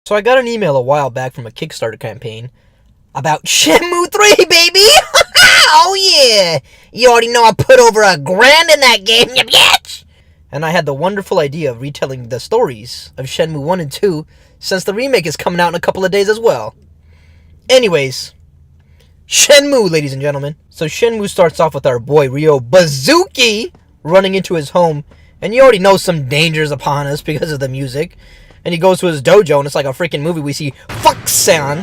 So I got an email a while back from a Kickstarter campaign about Shenmue 3, baby! Oh yeah! You already know I put over $1,000 in that game, you bitch! And I had the wonderful idea of retelling the stories of Shenmue 1 and 2, since the remake is coming out in a couple of days as well. Anyways, Shenmue, ladies and gentlemen. So Shenmue starts off with our boy Ryo Bazooki running into his home, and you already know some dangers upon us because of the music. And he goes to his dojo, and it's like a freaking movie. We see Fuck-san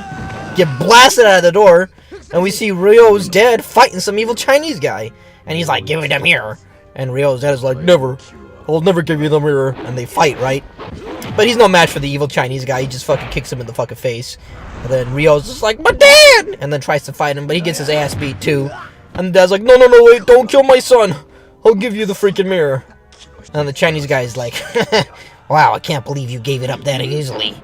get blasted out of the door, and we see Ryo's dad fighting some evil Chinese guy. And he's like, give me the mirror. And Ryo's dad is like, never. I'll never give you the mirror. And they fight, right? But he's no match for the evil Chinese guy. He just fucking kicks him in the fucking face. And then Ryo's just like, my dad! And then tries to fight him, but he gets his ass beat too. And the dad's like, no, wait, don't kill my son. I'll give you the freaking mirror. And the Chinese guy's like, wow, I can't believe you gave it up that easily.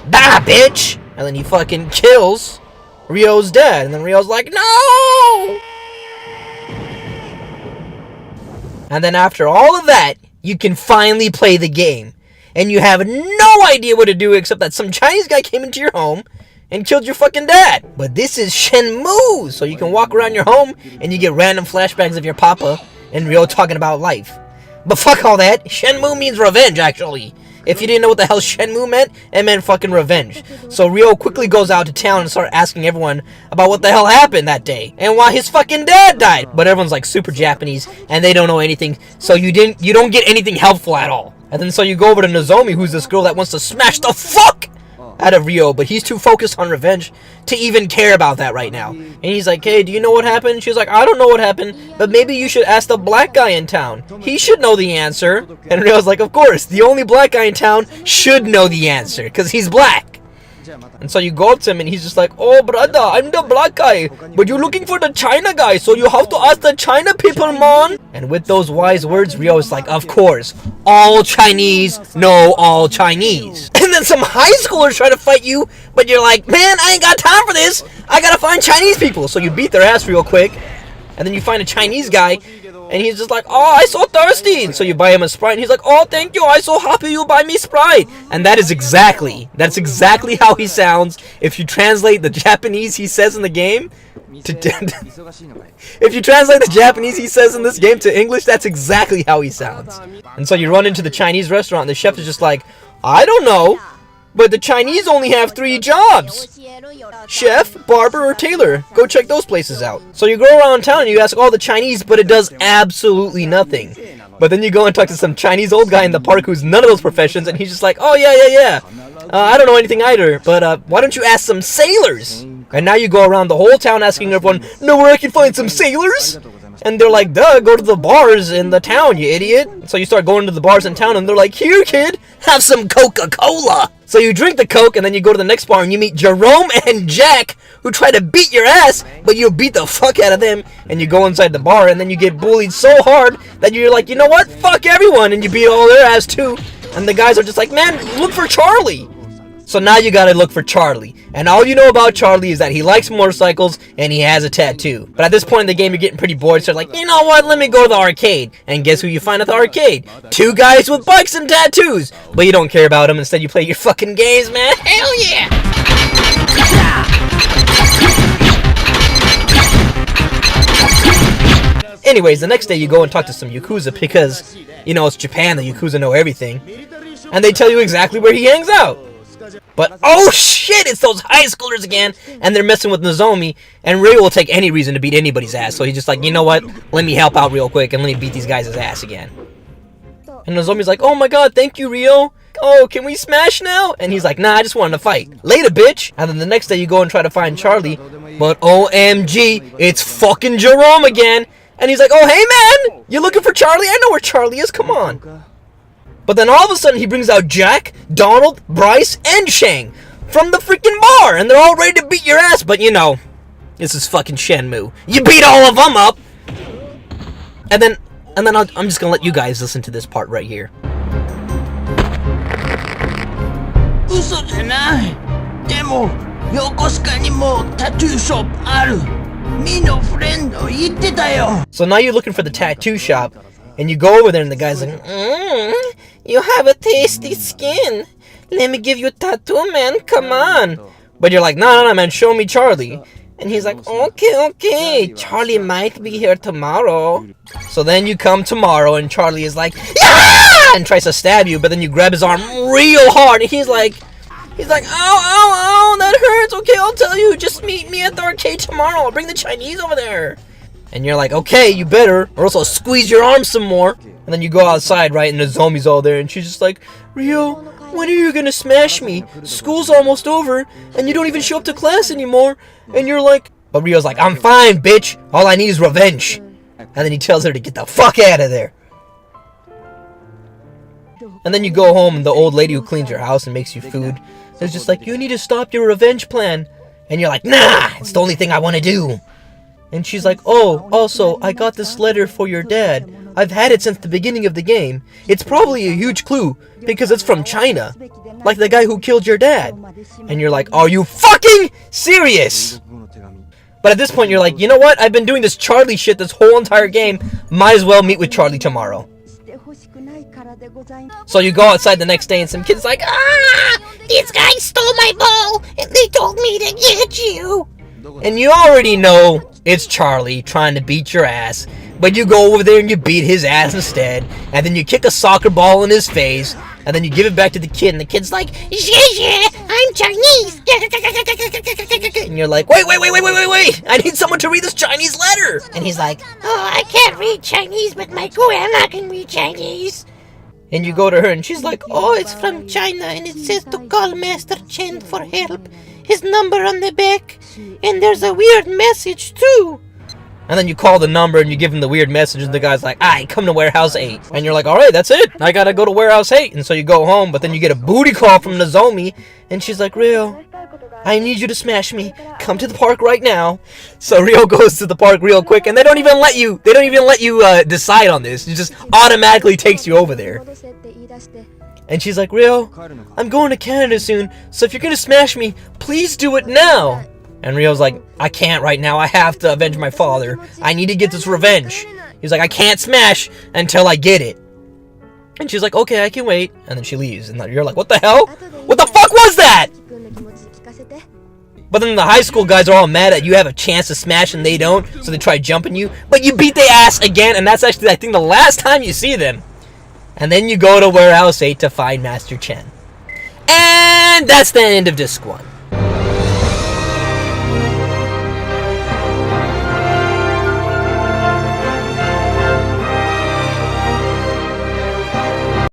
Die, bitch! And then he fucking kills Ryo's dad. And then Ryo's like, no! And then after all of that, you can finally play the game. And you have no idea what to do except that some Chinese guy came into your home and killed your fucking dad. But this is Shenmue, so you can walk around your home and you get random flashbacks of your papa and Ryo talking about life. But fuck all that. Shenmue means revenge, actually. If you didn't know what the hell Shenmue meant, it meant fucking revenge. So Ryo quickly goes out to town and starts asking everyone about what the hell happened that day and why his fucking dad died. But everyone's like super Japanese and they don't know anything, so you don't get anything helpful at all. And then so you go over to Nozomi, who's this girl that wants to smash the fuck out of Ryo, but he's too focused on revenge to even care about that right now. And he's like, hey, do you know what happened? She's like, I don't know what happened, but maybe you should ask the black guy in town. He should know the answer. And Ryo's like, of course, the only black guy in town should know the answer, because he's black. And so you go up to him and he's just like, oh brother, I'm the black guy, but you're looking for the China guy, so you have to ask the China people, man. And with those wise words, Ryo is like, of course, all Chinese know all Chinese. And then some high schoolers try to fight you, but you're like, man, I ain't got time for this. I gotta find Chinese people. So you beat their ass real quick, and then you find a Chinese guy, and he's just like, oh, I so thirsty. And so you buy him a Sprite, and he's like, oh, thank you, I so happy you buy me Sprite. And that's exactly how he sounds if you translate the Japanese he says in the game if you translate the Japanese he says in this game to English, that's exactly how he sounds. And so you run into the Chinese restaurant, and the chef is just like, I don't know, but the Chinese only have 3 jobs. Chef, barber, or tailor. Go check those places out. So you go around town and you ask all the Chinese, but it does absolutely nothing. But then you go and talk to some Chinese old guy in the park who's none of those professions, and he's just like, oh yeah. I don't know anything either, but why don't you ask some sailors? And now you go around the whole town asking everyone, know where I can find some sailors? And they're like, duh, go to the bars in the town, you idiot. So you start going to the bars in town, and they're like, here, kid, have some Coca-Cola. So you drink the Coke, and then you go to the next bar, and you meet Jerome and Jack, who try to beat your ass, but you beat the fuck out of them, and you go inside the bar, and then you get bullied so hard that you're like, you know what, fuck everyone, and you beat all their ass too. And the guys are just like, man, look for Charlie. So now you gotta look for Charlie. And all you know about Charlie is that he likes motorcycles and he has a tattoo. But at this point in the game, you're getting pretty bored, so you're like, you know what, let me go to the arcade. And guess who you find at the arcade? 2 guys with bikes and tattoos. But you don't care about them, instead you play your fucking games, man. Hell yeah! Anyways, the next day you go and talk to some Yakuza because, you know, it's Japan, the Yakuza know everything. And they tell you exactly where he hangs out. But oh shit, it's those high schoolers again, and they're messing with Nozomi, and Ryo will take any reason to beat anybody's ass, so he's just like, you know what, let me help out real quick and let me beat these guys' ass again. And Nozomi's like, oh my god, thank you, Ryo. Oh, can we smash now? And he's like, nah, I just wanted to fight. Later, bitch. And then the next day you go and try to find Charlie, but OMG, it's fucking Jerome again. And he's like, oh hey man, you looking for Charlie? I know where Charlie is, come on. But then all of a sudden he brings out Jack, Donald, Bryce, and Shang from the freaking bar, and they're all ready to beat your ass, but you know, this is fucking Shenmue. You beat all of them up! And then I'm just gonna let you guys listen to this part right here. 嘘じゃない。でも横須賀にもタトゥーショップある。みのフレンド言ってたよ。 So now you're looking for the tattoo shop, and you go over there, and the guy's like, you have a tasty skin. let me give you a tattoo, man, come on. But you're like, no, man, show me Charlie. And he's like, okay, Charlie might be here tomorrow. So then you come tomorrow and Charlie is like, yeah! And tries to stab you, but then you grab his arm real hard and he's like, ow, that hurts. Okay, I'll tell you, just meet me at the arcade tomorrow. I'll bring the Chinese over there. And you're like, okay, you better, or else I'll squeeze your arm some more. And then you go outside, right, and the zombie's all there, and she's just like, Rio, when are you gonna smash me? School's almost over, and you don't even show up to class anymore. And you're like, but Rio's like, I'm fine, bitch. All I need is revenge. And then he tells her to get the fuck out of there. And then you go home, and the old lady who cleans your house and makes you food is just like, you need to stop your revenge plan. And you're like, nah, it's the only thing I want to do. And she's like, oh, also, I got this letter for your dad. I've had it since the beginning of the game. It's probably a huge clue, because it's from China. Like the guy who killed your dad. And you're like, are you fucking serious? But at this point, you're like, you know what? I've been doing this Charlie shit this whole entire game. Might as well meet with Charlie tomorrow. So you go outside the next day and some kid's like, these guys stole my ball and they told me to get you. And you already know it's Charlie trying to beat your ass, but you go over there and you beat his ass instead, and then you kick a soccer ball in his face, and then you give it back to the kid, and the kid's like, yeah, I'm Chinese. And you're like, wait, I need someone to read this Chinese letter. And he's like, oh, I can't read Chinese, but my grandma can read Chinese. And you go to her, and she's like, oh, it's from China, and it says to call Master Chen for help. His number on the back, and there's a weird message too. And then you call the number and you give him the weird message, and the guy's like, come to warehouse 8. And you're like, alright, that's it, I gotta go to warehouse 8. And so you go home, but then you get a booty call from Nozomi, and she's like, Rio, I need you to smash me, come to the park right now. So Rio goes to the park real quick, and they don't even let you decide on this. It just automatically takes you over there. And she's like, Rio, I'm going to Canada soon, so if you're gonna smash me, please do it now. And Rio's like, I can't right now, I have to avenge my father. I need to get this revenge. He's like, I can't smash until I get it. And she's like, okay, I can wait. And then she leaves, and you're like, what the hell? What the fuck was that? But then the high school guys are all mad at you have a chance to smash and they don't, so they try jumping you. But you beat their ass again, and that's actually, I think, the last time you see them. And then you go to Warehouse 8 to find Master Chen. And that's the end of Disc 1.